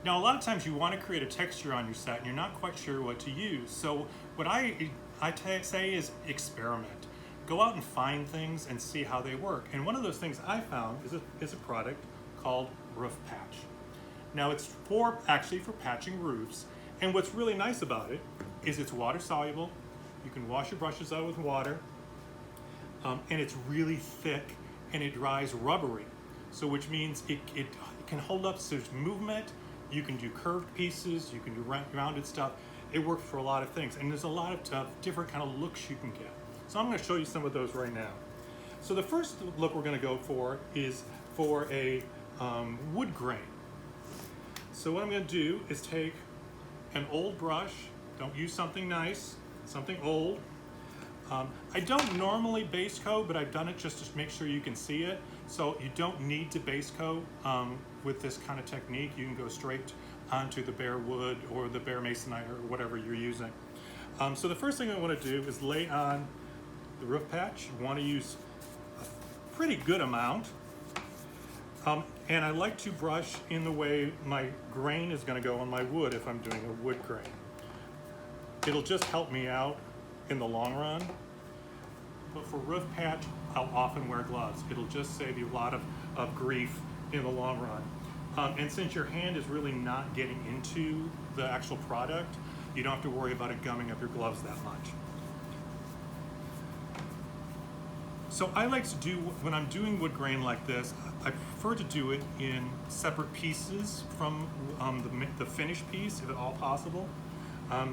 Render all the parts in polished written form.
Now, a lot of times you want to create a texture on your set and you're not quite sure what to use. So what I say is experiment. Go out and find things and see how they work. And one of those things I found is a product called Roof Patch. Now it's actually for patching roofs. And what's really nice about it is it's water soluble. You can wash your brushes out with water. And it's really thick and it dries rubbery. So which means it can hold up so there's movement. You can do curved pieces, you can do rounded stuff. It works for a lot of things. And there's a lot of different kind of looks you can get. So I'm gonna show you some of those right now. So the first look we're gonna go for is for a wood grain. So what I'm gonna do is take an old brush, don't use something nice, something old. I don't normally base coat, but I've done it just to make sure you can see it. So you don't need to base coat with this kind of technique. You can go straight onto the bare wood or the bare masonite or whatever you're using. So the first thing I want to do is lay on the roof patch. You want to use a pretty good amount. And I like to brush in the way my grain is going to go on my wood if I'm doing a wood grain. It'll just help me out in the long run. But for roof patch, I'll often wear gloves. It'll just save you a lot of grief in the long run. And since your hand is really not getting into the actual product, you don't have to worry about it gumming up your gloves that much. So I like to do, when I'm doing wood grain like this, I prefer to do it in separate pieces from the finished piece, if at all possible.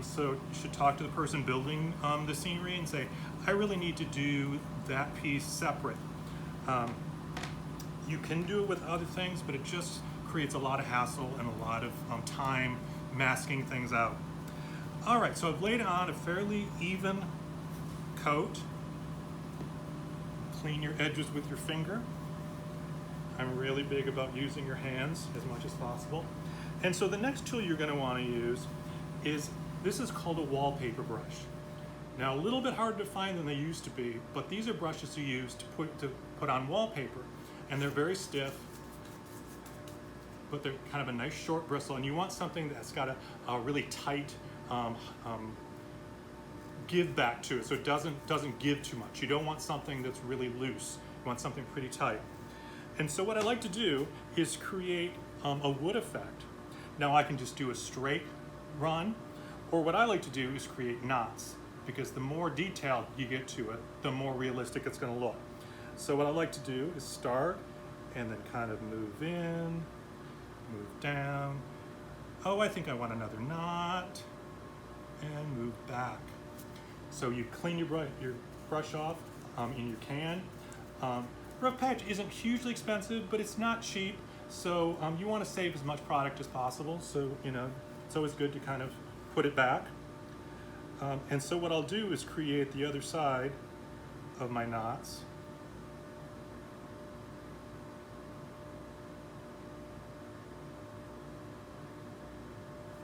So you should talk to the person building the scenery and say, I really need to do that piece separate. You can do it with other things, but it just creates a lot of hassle and a lot of time masking things out. All right, so I've laid on a fairly even coat. Clean your edges with your finger. I'm really big about using your hands as much as possible. And so the next tool you're going to want to use is, this is called a wallpaper brush. Now a little bit harder to find than they used to be, but these are brushes you use to put on wallpaper. And they're very stiff, but they're kind of a nice short bristle, and you want something that's got a really tight give back to it, so it doesn't give too much. You don't want something that's really loose. You want something pretty tight. And so what I like to do is create a wood effect. Now I can just do a straight run, or what I like to do is create knots, because the more detailed you get to it, the more realistic it's going to look. So what I like to do is start and then kind of move in, move down. Oh, I think I want another knot, and move back. So you clean your brush off in your can. Rough patch isn't hugely expensive, but it's not cheap. So you want to save as much product as possible. So it's always good to kind of put it back. And so what I'll do is create the other side of my knots.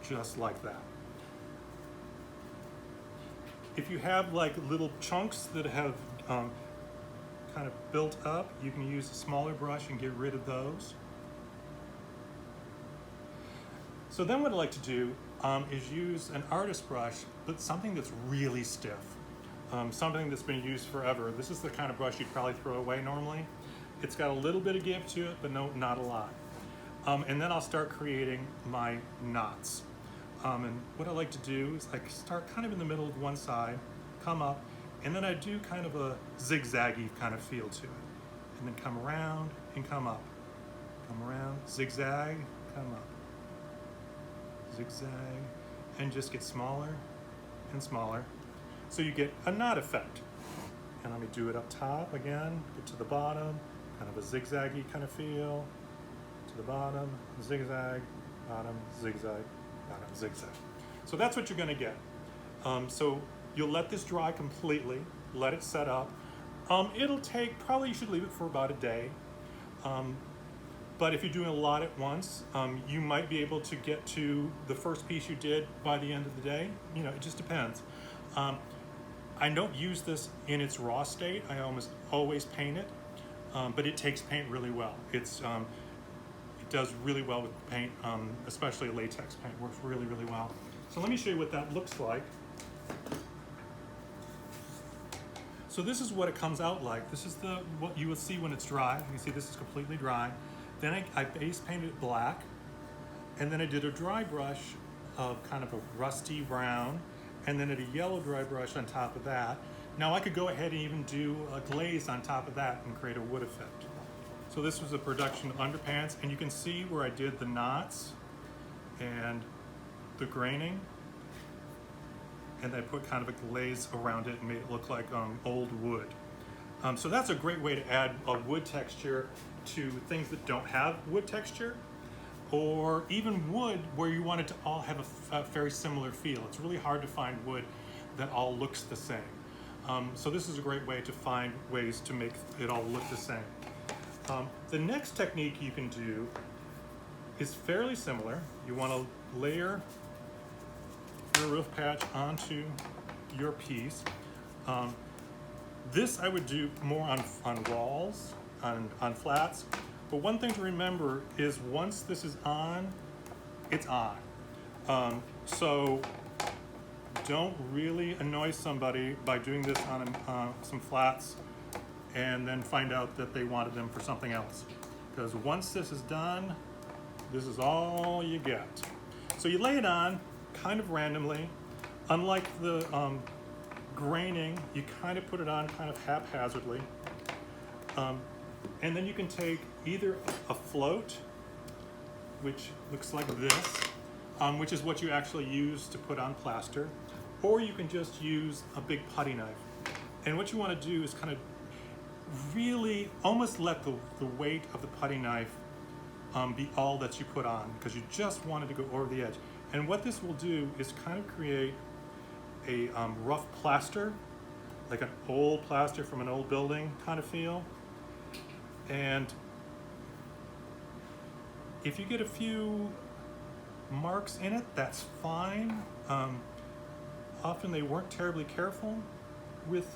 Just like that. If you have like little chunks that have kind of built up, you can use a smaller brush and get rid of those. So then what I like to do is use an artist brush, but something that's really stiff. Something that's been used forever. This is the kind of brush you'd probably throw away normally. It's got a little bit of give to it, but no, not a lot. And then I'll start creating my knots. And what I like to do is I start kind of in the middle of one side, come up, and then I do kind of a zigzaggy kind of feel to it. And then come around and come up. Come around, zigzag, come up. Zigzag, and just get smaller and smaller. So you get a knot effect. And let me do it up top again, get to the bottom, kind of a zigzaggy kind of feel. To the bottom, zigzag, bottom, zigzag, bottom, zigzag. So that's what you're going to get. So you'll let this dry completely, let it set up. It'll take, probably you should leave it for about a day. But if you're doing a lot at once, you might be able to get to the first piece you did by the end of the day. It just depends. I don't use this in its raw state. I almost always paint it, but it takes paint really well. It's does really well with paint, especially latex paint, works really, really well. So let me show you what that looks like. So this is what it comes out like. This is what you will see when it's dry. You can see this is completely dry. Then I base painted it black, and then I did a dry brush of kind of a rusty brown, and then a yellow dry brush on top of that. Now I could go ahead and even do a glaze on top of that and create a wood effect. So this was a production of underpants, and you can see where I did the knots and the graining, and I put kind of a glaze around it and made it look like old wood. So that's a great way to add a wood texture to things that don't have wood texture, or even wood where you want it to all have a very similar feel. It's really hard to find wood that all looks the same. So this is a great way to find ways to make it all look the same. The next technique you can do is fairly similar. You want to layer your roof patch onto your piece. This I would do more on walls, on flats. But one thing to remember is once this is on, it's on. So don't really annoy somebody by doing this on some flats and then find out that they wanted them for something else. Because once this is done, this is all you get. So you lay it on kind of randomly. Unlike the graining, you kind of put it on kind of haphazardly. And then you can take either a float, which looks like this, which is what you actually use to put on plaster, or you can just use a big putty knife. And what you want to do is kind of really almost let the weight of the putty knife be all that you put on, because you just want it to go over the edge. And what this will do is kind of create a rough plaster, like an old plaster from an old building kind of feel. And if you get a few marks in it, that's fine. Often they weren't terribly careful with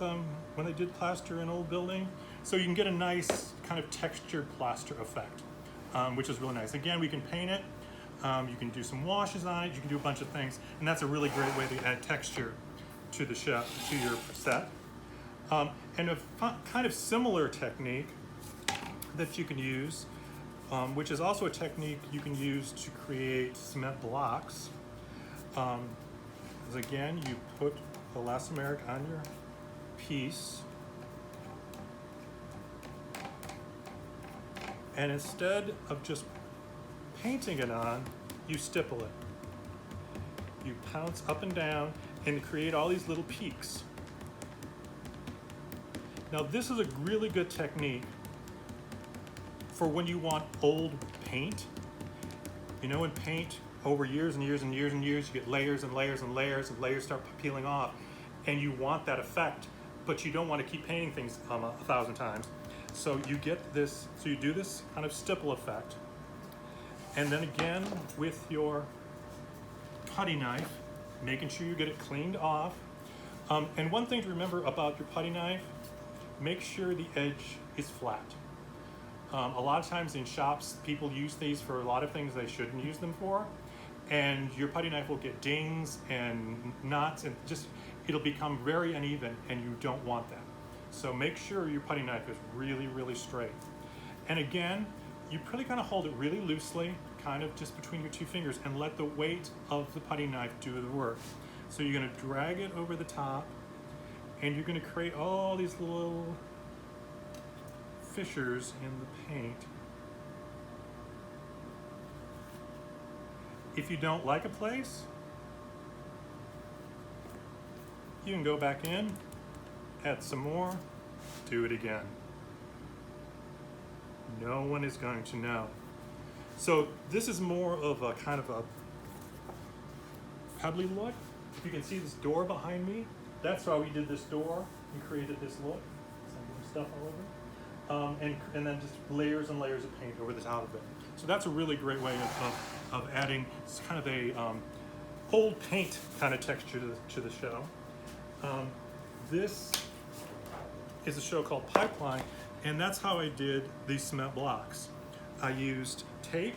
when they did plaster an old building. So you can get a nice kind of textured plaster effect, which is really nice. Again, we can paint it. You can do some washes on it. You can do a bunch of things. And that's a really great way to add texture to the to your set. And a kind of similar technique that you can use, which is also a technique you can use to create cement blocks, is again, you put elastomeric on your piece, and instead of just painting it on, you stipple it. You pounce up and down and create all these little peaks. Now this is a really good technique for when you want old paint. You know, in paint, over years and years and years and years, you get layers and layers and layers, and layers start peeling off, and you want that effect, but you don't want to keep painting things 1,000 times. So you get this, so you do this kind of stipple effect, and then again with your putty knife, making sure you get it cleaned off. And one thing to remember about your putty knife, make sure the edge is flat. A lot of times in shops, people use these for a lot of things they shouldn't use them for, and your putty knife will get dings and knots, and just it'll become very uneven, and you don't want that. So make sure your putty knife is really, really straight. And again, you pretty kind of hold it really loosely, kind of just between your two fingers, and let the weight of the putty knife do the work. So you're going to drag it over the top, and you're going to create all these little fissures in the paint. If you don't like a place, you can go back in, add some more, do it again. No one is going to know. So this is more of a kind of a pebbly look. You can see this door behind me. That's why we did this door. We created this look. Some stuff all over. And then just layers and layers of paint over the top of it. So that's a really great way of adding kind of a old paint kind of texture to the show. This is a show called Pipeline, and that's how I did these cement blocks. I used tape,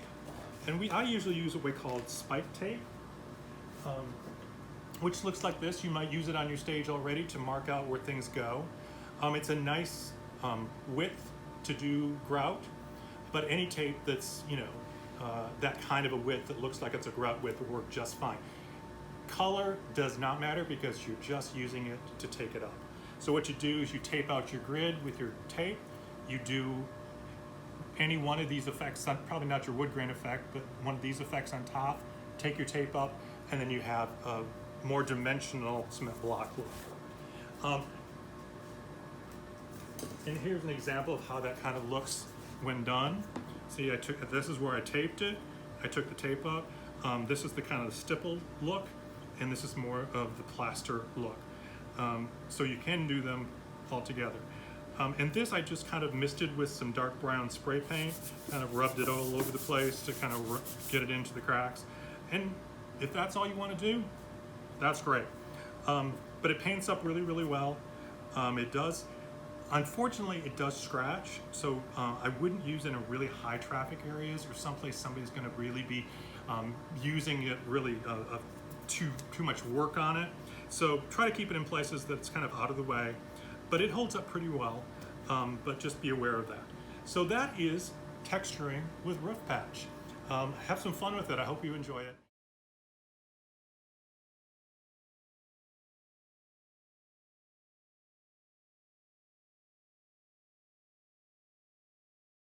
and I usually use what we call spike tape, which looks like this. You might use it on your stage already to mark out where things go. It's a nice width to do grout, but any tape that's, that kind of a width that looks like it's a grout width will work just fine. Color does not matter because you're just using it to take it up. So what you do is you tape out your grid with your tape. You do any one of these effects, probably not your wood grain effect, but one of these effects on top, take your tape up, and then you have a more dimensional cement block look. And here's an example of how that kind of looks when done. See, this is where I taped it. I took the tape up. This is the kind of stippled look, and this is more of the plaster look. So you can do them all together. And this I just kind of misted with some dark brown spray paint, kind of rubbed it all over the place to kind of get it into the cracks. And if that's all you want to do, that's great. But it paints up really, really well. It does, unfortunately, it does scratch. So I wouldn't use it in really high traffic areas or someplace somebody's going to really be using it really too much work on it. So try to keep it in places that's kind of out of the way. But it holds up pretty well, but just be aware of that. So that is texturing with Roof Patch. Have some fun with it. I hope you enjoy it.